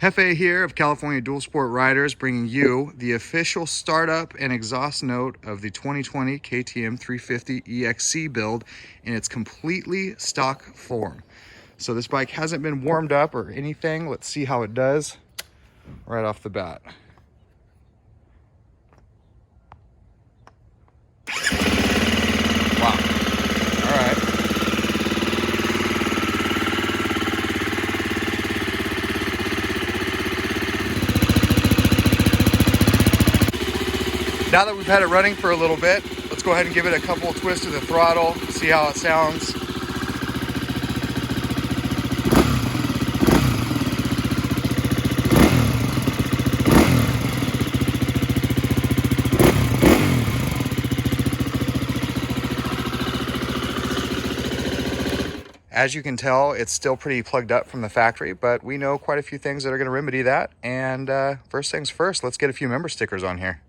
Hefe here of California Dual Sport Riders, bringing you the official startup and exhaust note of the 2020 KTM 350 EXC build in its completely stock form. So this bike hasn't been warmed up or anything. Let's see how it does right off the bat. Wow. All right. Now that we've had it running for a little bit, let's go ahead and give it a couple of twists of the throttle, see how it sounds. As you can tell, it's still pretty plugged up from the factory, but we know quite a few things that are going to remedy that. And first things first, let's get a few member stickers on here.